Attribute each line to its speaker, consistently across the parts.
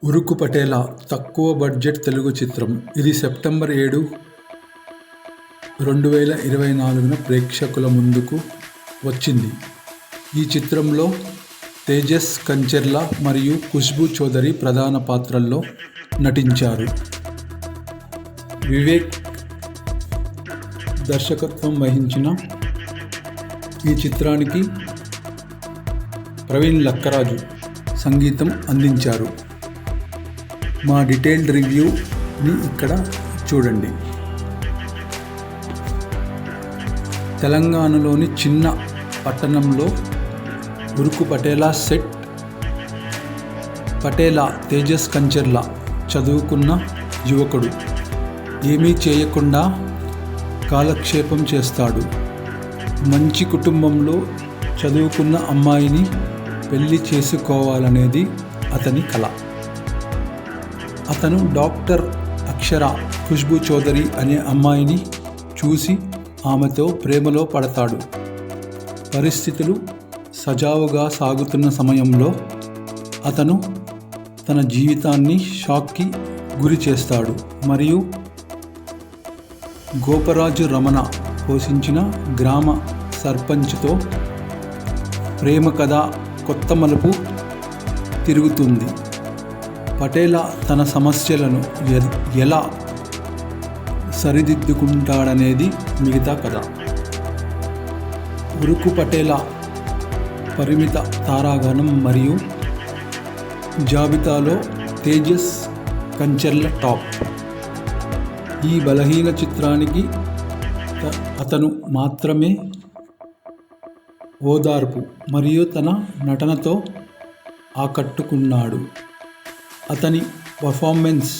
Speaker 1: ఉరుకు పటేలా తక్కువ బడ్జెట్ తెలుగు చిత్రం. ఇది సెప్టెంబర్ 7, 2024న ప్రేక్షకుల ముందుకు వచ్చింది. ఈ చిత్రంలో తేజస్ కంచెర్ల మరియు ఖుష్బూ చౌదరి ప్రధాన పాత్రల్లో నటించారు. వివేక్ దర్శకత్వం వహించిన ఈ చిత్రానికి ప్రవీణ్ లక్కరాజు సంగీతం అందించారు. మా డీటెయిల్డ్ రివ్యూని ఇక్కడ చూడండి. తెలంగాణలోని చిన్న పట్టణంలో ఉరుకు పటేలా సెట్. పటేలా తేజస్ కంచెర్ల చదువుకున్న యువకుడు. ఏమీ చేయకుండా కాలక్షేపం చేస్తాడు. మంచి కుటుంబంలో చదువుకున్న అమ్మాయిని పెళ్లి చేసుకోవాలనేది అతని కల. అతను డాక్టర్ అక్షర ఖుష్బూ చౌదరి అనే అమ్మాయిని చూసి ఆమెతో ప్రేమలో పడతాడు. పరిస్థితులు సజావుగా సాగుతున్న సమయంలో అతను తన జీవితాన్ని షాక్కి గురి చేస్తాడు మరియు గోపరాజు రమణ పోషించిన గ్రామ సర్పంచ్తో ప్రేమ కథ కొత్త మలుపు తిరుగుతుంది. పటేలా తన సమస్యలను ఎలా సరిదిద్దుకుంటాడనేది మిగతా కథ. ఉరుకు పటేలా పరిమిత తారాగణం మరియు జాబితాలో తేజస్ కంచెర్ల టాప్. ఈ బలహీన చిత్రానికి అతను మాత్రమే ఓదార్పు మరియు తన నటనతో ఆకట్టుకున్నాడు. అతని పర్ఫార్మెన్స్,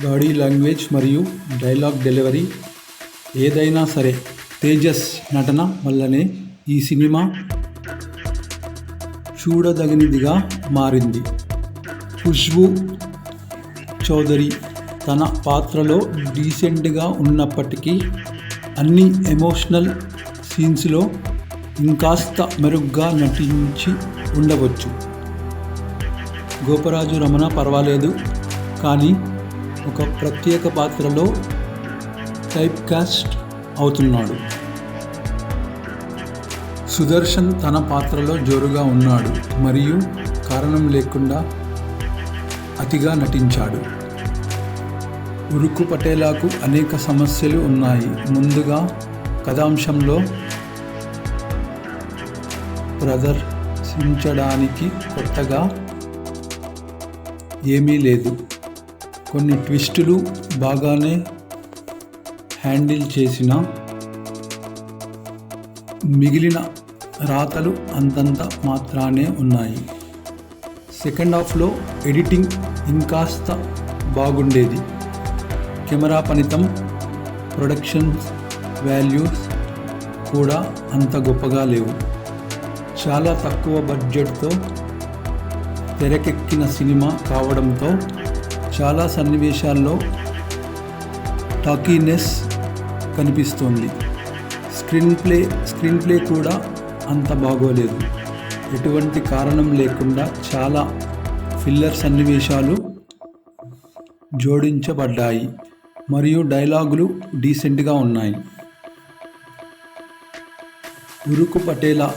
Speaker 1: బాడీ లాంగ్వేజ్ మరియు డైలాగ్ డెలివరీ ఏదైనా సరే తేజస్ నటన వల్లనే ఈ సినిమా చూడదగినదిగా మారింది. ఖుష్బూ చౌదరి తన పాత్రలో డీసెంట్గా ఉన్నప్పటికీ అన్ని ఎమోషనల్ సీన్స్లో ఇంకాస్త మెరుగ్గా నటించి ఉండవచ్చు. గోపరాజు రమణ పర్వాలేదు, కానీ ఒక ప్రత్యేక పాత్రలో టైప్ కాస్ట్ అవుతున్నాడు. సుదర్శన్ తన పాత్రలో జోరుగా ఉన్నాడు మరియు కారణం లేకుండా అతిగా నటించాడు. ఉరుకు పటేలాకు అనేక సమస్యలు ఉన్నాయి. ముందుగా కథాంశంలో ప్రదర్శించడానికి కొత్తగా ఏమీ లేదు. కొన్ని ట్విస్టులు బాగానే హ్యాండిల్ చేసిన మిగిలిన రాతలు అంతంత మాత్రానే ఉన్నాయి. సెకండ్ హాఫ్లో ఎడిటింగ్ ఇంకాస్త బాగుండేది. కెమెరా పనితం, ప్రొడక్షన్ వాల్యూస్ కూడా అంత గొప్పగా లేవు. చాలా తక్కువ బడ్జెట్తో తెరకెక్కిన సినిమా కావడంతో చాలా సన్నివేశాల్లో టాకీనెస్ కనిపిస్తోంది. స్క్రీన్ ప్లే కూడా అంత బాగోలేదు. ఎటువంటి కారణం లేకుండా చాలా ఫిల్లర్ సన్నివేశాలు జోడించబడ్డాయి మరియు డైలాగులు డీసెంట్గా ఉన్నాయి. ఉరుకు పటేలా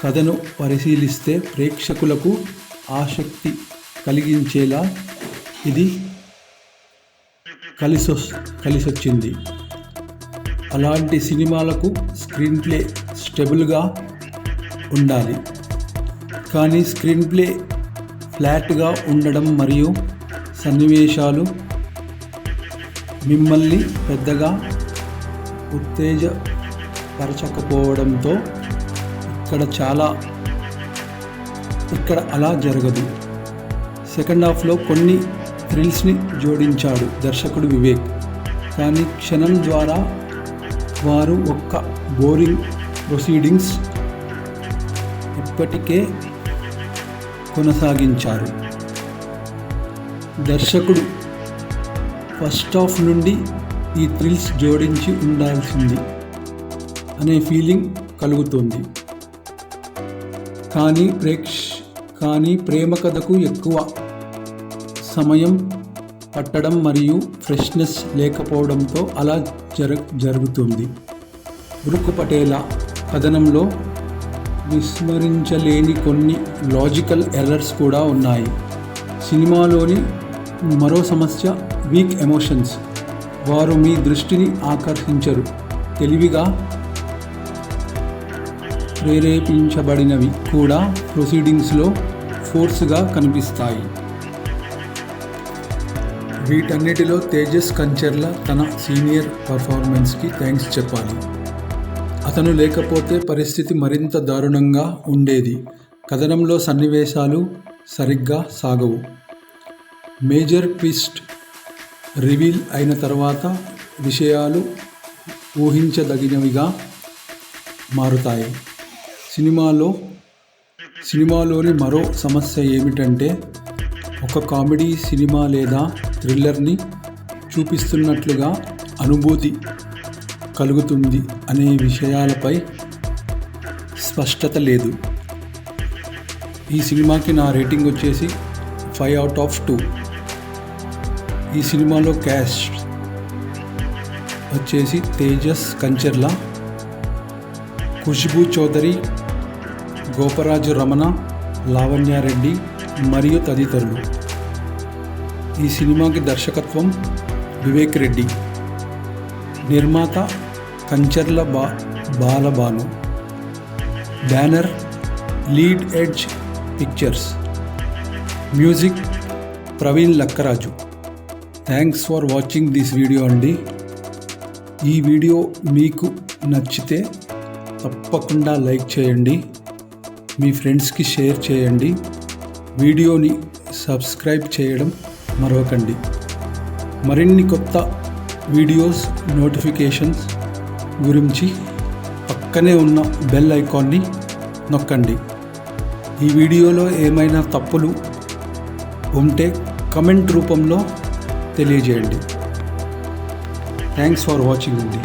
Speaker 1: కథను పరిశీలిస్తే ప్రేక్షకులకు ఆసక్తి కలిగించేలా ఇది కలిసొచ్చింది. అలాంటి సినిమాలకు స్క్రీన్ ప్లే స్టెబుల్గా ఉండాలి, కానీ స్క్రీన్ ప్లే ఫ్లాట్గా ఉండడం మరియు సన్నివేశాలు మిమ్మల్ని పెద్దగా ఉత్తేజపరచకపోవడంతో ఇక్కడ అలా జరగదు. సెకండ్ హాఫ్లో కొన్ని థ్రిల్స్ని జోడించాడు దర్శకుడు వివేక్, కానీ క్షణం ద్వారా వారు ఒక్క బోరింగ్ ప్రొసీడింగ్స్ ఇప్పటికే కొనసాగించారు. దర్శకుడు ఫస్ట్ హాఫ్ నుండి ఈ థ్రిల్స్ జోడించి ఉండాల్సింది అనే ఫీలింగ్ కలుగుతుంది. కానీ ప్రేమ కథకు ఎక్కువ సమయం పట్టడం మరియు ఫ్రెష్నెస్ లేకపోవడంతో అలా జరుగుతుంది. ఉరుకు పటేలా కథనంలో విస్మరించలేని కొన్ని లాజికల్ ఎర్రర్స్ కూడా ఉన్నాయి. సినిమాలోని మరో సమస్య వీక్ ఎమోషన్స్. వారు మీ దృష్టిని ఆకర్షించరు. తెలివిగా ప్రేరేపించబడినవి కూడా ప్రొసీడింగ్స్లో ఫోర్స్గా కనిపిస్తాయి. వీటన్నిటిలో తేజస్ కంచర్ల తన సీనియర్ పర్ఫార్మెన్స్కి థ్యాంక్స్ చెప్పాలి. అతను లేకపోతే పరిస్థితి మరింత దారుణంగా ఉండేది. కథనంలో సన్నివేశాలు సరిగ్గా సాగవు. మేజర్ ట్విస్ట్ రివీల్ అయిన తర్వాత విషయాలు ఊహించదగినవిగా మారుతాయి. సినిమాలోని మరో సమస్య ఏమిటంటే ఒక కామెడీ సినిమా లేదా థ్రిల్లర్ని చూపిస్తున్నట్లుగా అనుభూతి కలుగుతుంది అనే విషయాలపై స్పష్టత లేదు. ఈ సినిమాకి నా రేటింగ్ వచ్చేసి 5/2. ఈ సినిమాలో క్యాస్ట్ వచ్చేసి తేజస్ కంచర్ల, ఖుష్బూ చౌదరి, గోపరాజు రమణ, లావణ్యారెడ్డి మరియు తదితరులు. ఈ సినిమాకి దర్శకత్వం వివేక్ రెడ్డి, నిర్మాత Kancharla Balabanu, banner lead edge pictures, music Praveen Lakkaraju. Thanks for watching this video అండి. ఈ వీడియో మీకు నచ్చితే తప్పకుండా లైక్ చేయండి, మీ ఫ్రెండ్స్కి షేర్ చేయండి, వీడియోని సబ్స్క్రైబ్ చేయడం మరవకండి. మరిన్ని కొత్త వీడియోస్ నోటిఫికేషన్స్ గురించి పక్కనే ఉన్న బెల్ ఐకాన్ని నొక్కండి. ఈ వీడియోలో ఏమైనా తప్పులు ఉంటే కమెంట్ రూపంలో తెలియజేయండి. థ్యాంక్స్ ఫర్ వాచింగ్ అండి.